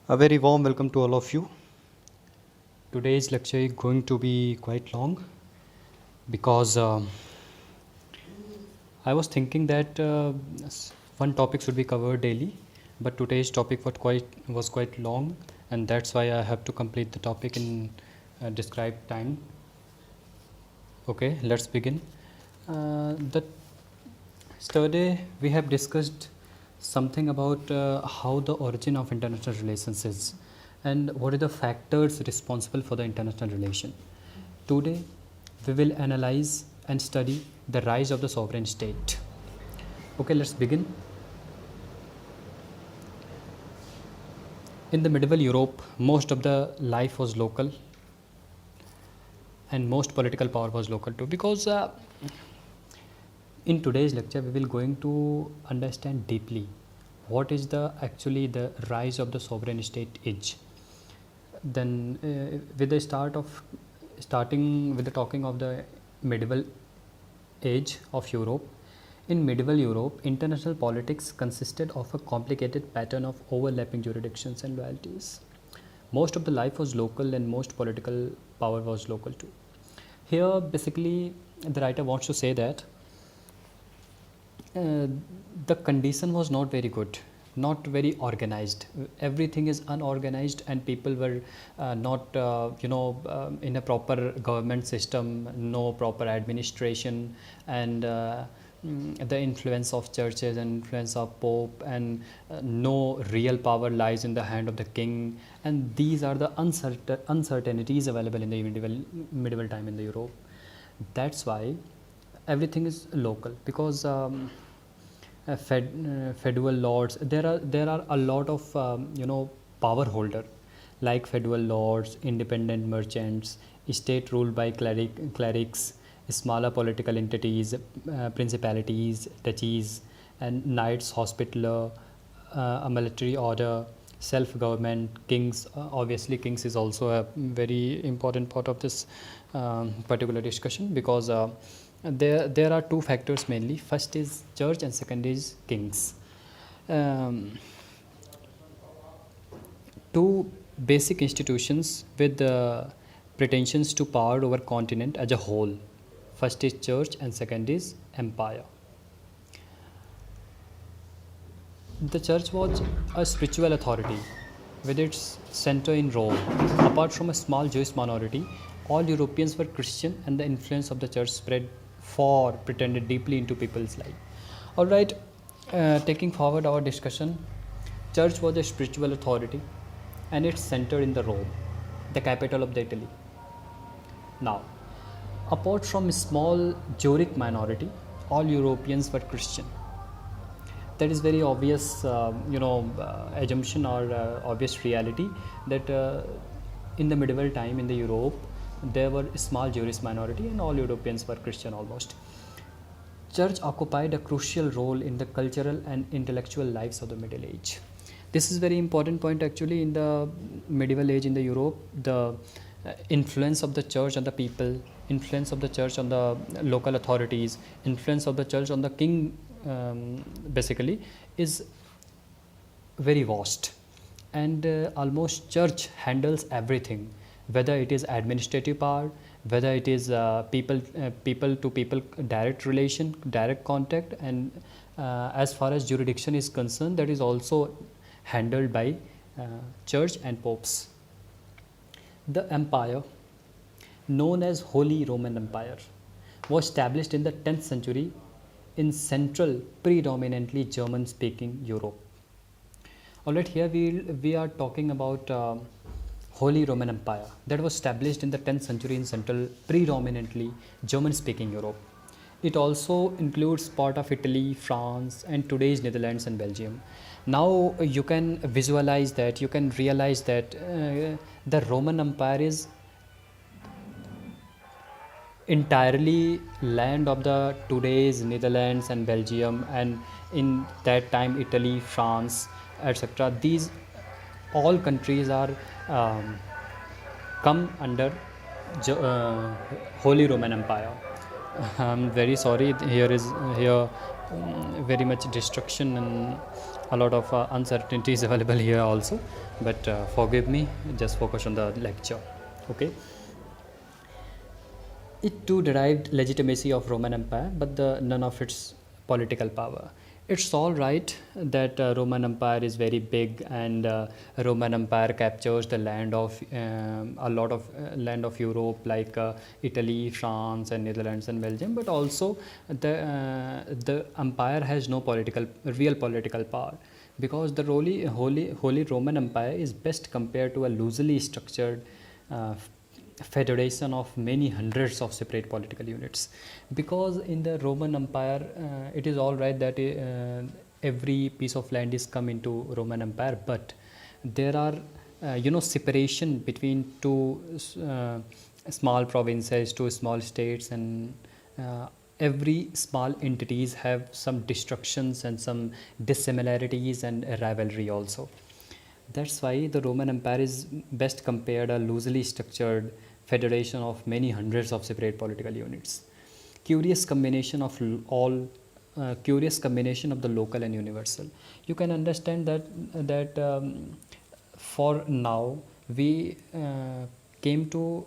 A very warm welcome to all of you. Today's lecture is going to be quite long because I was thinking that one topic should be covered daily, but today's topic was quite long, and that's why I have to complete the topic in described time. Okay, let's begin. The Yesterday we have discussed something about how the origin of international relations is and what are the factors responsible for the international relation. Today we will analyze and study the rise of the sovereign state. Okay, let's begin. In the medieval Europe, most of the life was local and most political power was local too, because in today's lecture we will going to understand deeply what is actually the rise of the sovereign state is. Then with the starting with the talking of the medieval age of Europe. In medieval Europe, international politics consisted of a complicated pattern of overlapping jurisdictions and loyalties. Most of the life was local and most political power was local too. Here basically the writer wants to say that the condition was not very good, not very organized. Everything is unorganized and people were not in a proper government system, no proper administration, and the influence of churches and influence of pope, and no real power lies in the hand of the king, and these are the uncertainties available in the medieval time in the Europe. That's why everything is local, because feudal lords, there are a lot of power holder, like feudal lords, independent merchants, state ruled by clerics, smaller political entities, principalities, duchies, and knights, hospitaller, a military order, self-government, kings. Obviously kings is also a very important part of this particular discussion, because there are two factors mainly. First is church and second is kings. Two basic institutions with pretensions to power over continent as a whole. First is church and second is empire. The church was a spiritual authority with its center in Rome. Apart from a small Jewish minority, all Europeans were Christian, and the influence of the church spread far, pretended deeply into people's life. All right, taking forward our discussion, church was a spiritual authority and it's centered in the Rome, the capital of the Italy. Now, apart from a small Jewish minority, all Europeans were Christian. That is very obvious, assumption or obvious reality that in the medieval time in the Europe, there were a small Jewish minority and all Europeans were Christian almost. Church occupied a crucial role in the cultural and intellectual lives of the Middle Age. This is very important point actually in the medieval age in the Europe. The influence of the church on the people, influence of the church on the local authorities, influence of the church on the king basically is very vast, and almost church handles everything, whether it is administrative power, whether it is people to people direct relation, direct contact, and as far as jurisdiction is concerned, that is also handled by church and popes. The empire, known as Holy Roman Empire, was established in the 10th century in central, predominantly German-speaking Europe. Alright, here we are talking about Holy Roman Empire that was established in the 10th century in central, predominantly German-speaking Europe. It also includes part of Italy, France, and today's Netherlands and Belgium. Now you can visualize that, you can realize that the Roman Empire is entirely land of the today's Netherlands and Belgium, and in that time Italy, France, etc. These all countries are come under Holy Roman Empire. I'm very sorry, here very much destruction and a lot of uncertainties available here also, but forgive me, just focus on the lecture. Okay. It too derived legitimacy of Roman Empire, but none of its political power. It's all right that Roman Empire is very big, and Roman Empire captures the land of a lot of land of Europe, like Italy, France, and Netherlands and Belgium. But also the empire has no real political power, because the Holy Roman Empire is best compared to a loosely structured uh, federation of many hundreds of separate political units. Because in the Roman Empire, it is all right that every piece of land is come into Roman Empire, but there are separation between two small provinces, two small states, and every small entities have some destructions and some dissimilarities and a rivalry also. That's why the Roman Empire is best compared a loosely structured federation of many hundreds of separate political units. Curious combination of curious combination of the local and universal. You can understand that for now we came to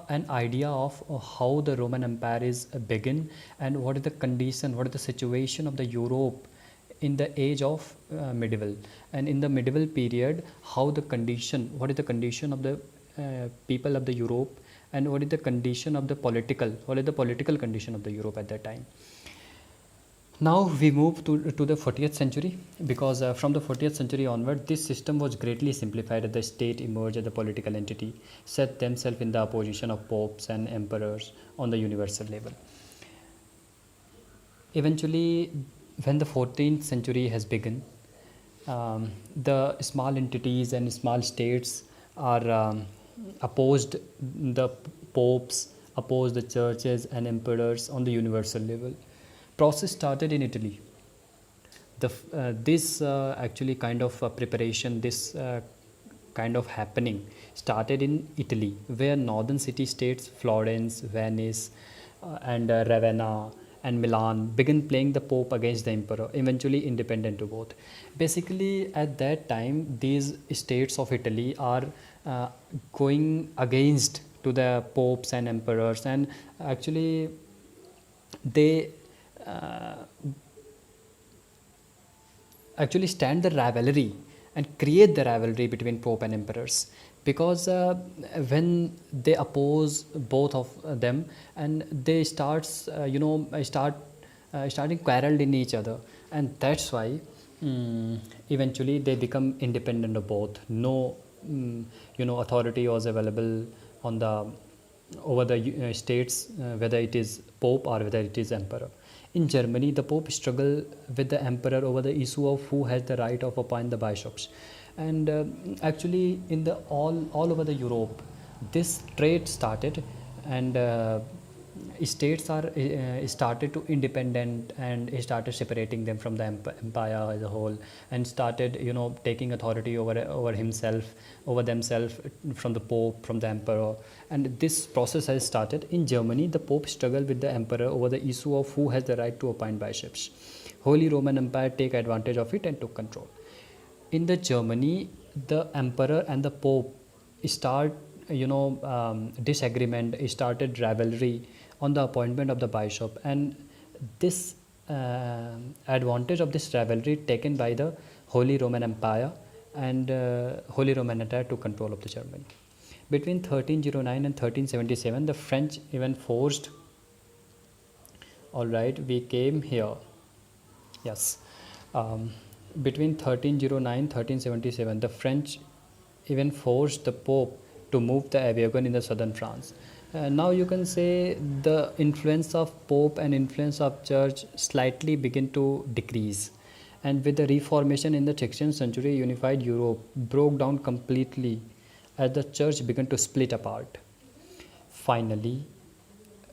an idea of how the Roman Empire is begin, and what is the condition, what is the situation of the Europe in the age of medieval, and in the medieval period, how the condition, what is the condition of the people of the Europe, and what is the condition of the political condition of the Europe at that time. Now we move to the 40th century, because from the 40th century onward, this system was greatly simplified as the state emerged as a political entity, set themselves in the opposition of popes and emperors on the universal level. Eventually, when the 14th century has begun, the small entities and small states are opposed the popes, opposed the churches and emperors on the universal level. Process started in Italy. This actually kind of preparation, this kind of happening started in Italy, where northern city states Florence, Venice, and Ravenna and Milan began playing the Pope against the Emperor, eventually independent to both. Basically, at that time, these states of Italy are going against to the popes and emperors, and actually they uh, actually stand the rivalry and create the rivalry between pope and emperors, because when they oppose both of them, and they starting quarreled in each other, and that's why eventually they become independent of both. No authority was available on the over the states, whether it is pope or whether it is emperor. In Germany, the Pope struggled with the emperor over the issue of who has the right of appoint the bishops, and actually in the all over the Europe, this trade started, and states are started to independent, and started separating them from the empire as a whole, and started taking authority over himself, over themselves, from the Pope, from the emperor. And this process has started in Germany. The Pope struggled with the emperor over the issue of who has the right to appoint bishops. Holy Roman Empire take advantage of it and took control. In the Germany, the emperor and the Pope start disagreement, started rivalry on the appointment of the bishop, and this advantage of this rivalry taken by the Holy Roman Empire, and Holy Roman Empire took control of the Germany. Between 1309 and 1377, the French even forced. All right, we came here. Yes. Between 1309 1377, the French even forced the Pope to move the Avignon in the southern France. Now you can say the influence of Pope and influence of Church slightly begin to decrease. And with the Reformation in the 16th century, unified Europe broke down completely as the Church began to split apart. Finally,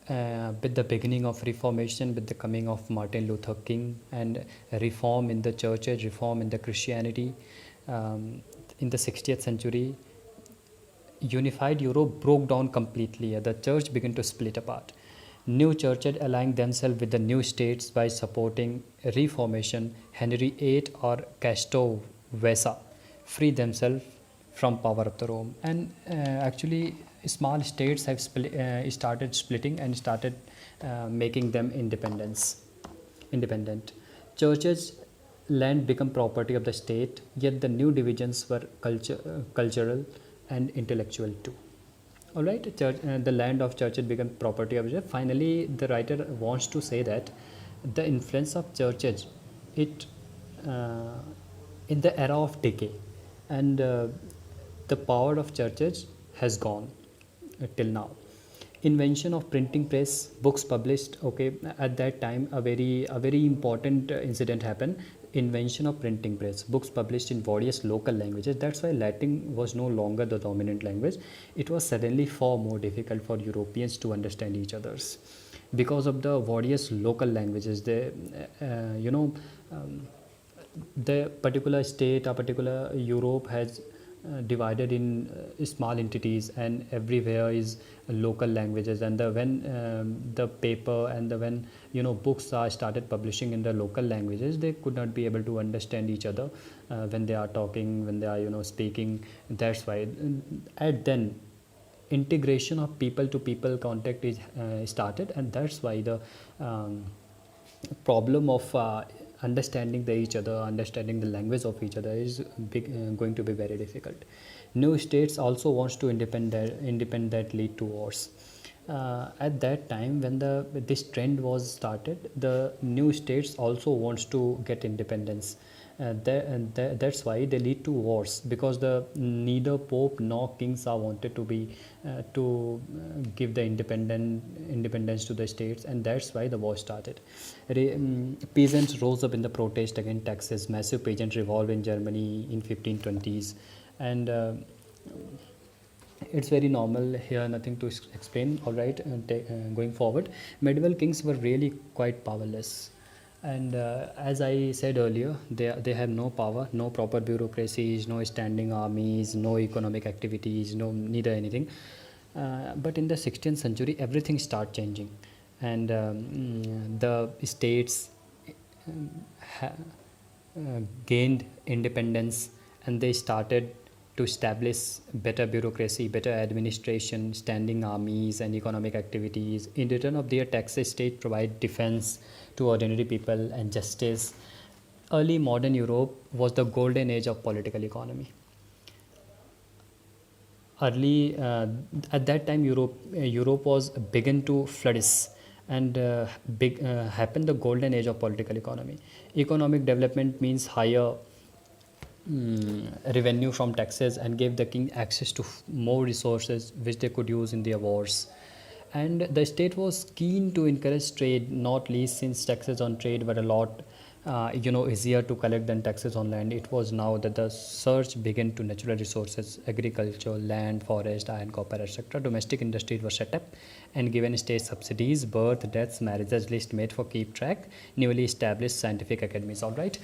with the beginning of Reformation, with the coming of Martin Luther King, and reform in the churches, reform in the Christianity, in the 60th century, unified Europe broke down completely. The church began to split apart. New churches aligning themselves with the new states by supporting Reformation. Henry VIII or Castor Vesa free themselves from power of the Rome. And actually, small states have started splitting and started making them independent. Churches land become property of the state, yet the new divisions were cultural and intellectual too. All right, the land of churches become property of the. Finally, the writer wants to say that the influence of churches, it uh, in the era of decay, and the power of churches has gone till now. Invention of printing press, books published. Okay, at that time, a very important incident happened. Invention of printing press, books published in various local languages. That's why Latin was no longer the dominant language. It was suddenly far more difficult for Europeans to understand each other's because of the various local languages. They, you know. The particular state or particular Europe has divided in small entities, and everywhere is local languages. And when the paper and when books are started publishing in the local languages, they could not be able to understand each other when they are talking, when they are speaking. That's why at then integration of people to people contact is started, and that's why the problem of understanding each other, understanding the language of each other is going to be very difficult. New states also wants to independent lead to wars. At that time, when this trend was started, the new states also wants to get independence. That's why they lead to wars, because the neither pope nor kings are wanted to be give the independence to the states, and that's why the war started. Peasants rose up in the protest against taxes. Massive peasant revolt in Germany in 1520s, and it's very normal here, nothing to explain. All right, going forward, medieval kings were really quite powerless, and as I said earlier, they have no power, no proper bureaucracies, no standing armies, no economic activities, no neither anything. But in the 16th century, everything start changing, and the states ha- gained independence, and they started to establish better bureaucracy, better administration, standing armies, and economic activities. In return of their taxes, state provide defense to ordinary people and justice. Early modern Europe was the golden age of political economy. Early At that time, Europe was begin to flourish, and happened the golden age of political economy. Economic development means higher revenue from taxes, and gave the king access to more resources which they could use in their wars. And the state was keen to encourage trade, not least since taxes on trade were a lot easier to collect than taxes on land. It was now that the search began to natural resources, agriculture, land, forest, iron, copper, etc. Domestic industries were set up and given state subsidies. Birth, deaths, marriages list made for keep track. Newly established scientific academies. All right,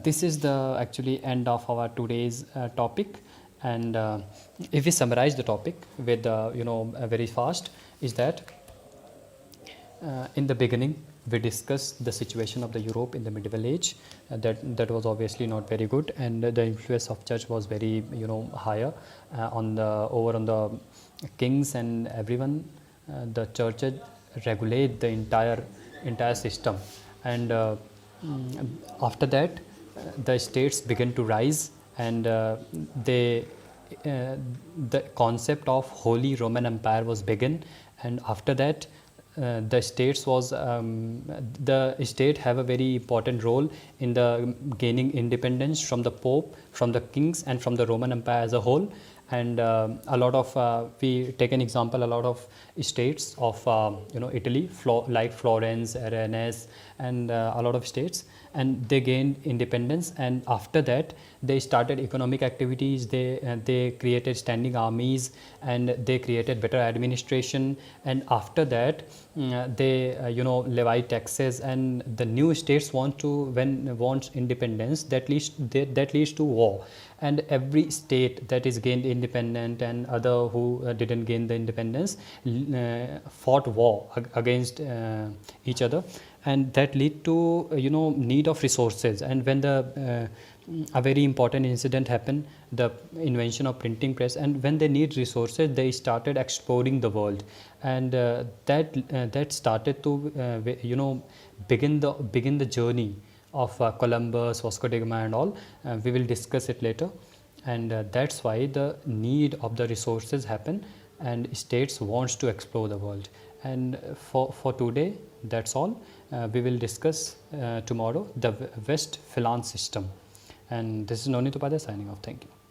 this is the actually end of our today's topic. And if we summarize the topic with very fast, is that in the beginning we discussed the situation of the Europe in the medieval age. That was obviously not very good, and the influence of church was very higher on the kings and everyone. The churches regulate the entire system, and after that the states began to rise, and they the concept of Holy Roman Empire was begun. And after that the state have a very important role in the gaining independence from the Pope, from the kings, and from the Roman Empire as a whole. And a lot of we take an example, a lot of states of Italy, like Florence, Rennes, and a lot of states, and they gained independence. And after that they started economic activities, they created standing armies, and they created better administration. And after that they levied taxes, and the new states wants independence, that leads to war. And every state that is gained independent and other who didn't gain the independence fought war against each other, and that lead to need of resources. And when the a very important incident happened, the invention of printing press, and when they need resources they started exploring the world. And that started to begin the journey of Columbus, Vasco da Gama and all. We will discuss it later. And that's why the need of the resources happen, and states wants to explore the world. And for today that's all. We will discuss tomorrow the West finance system. And this is Navneet Upadhyay signing off. Thank you.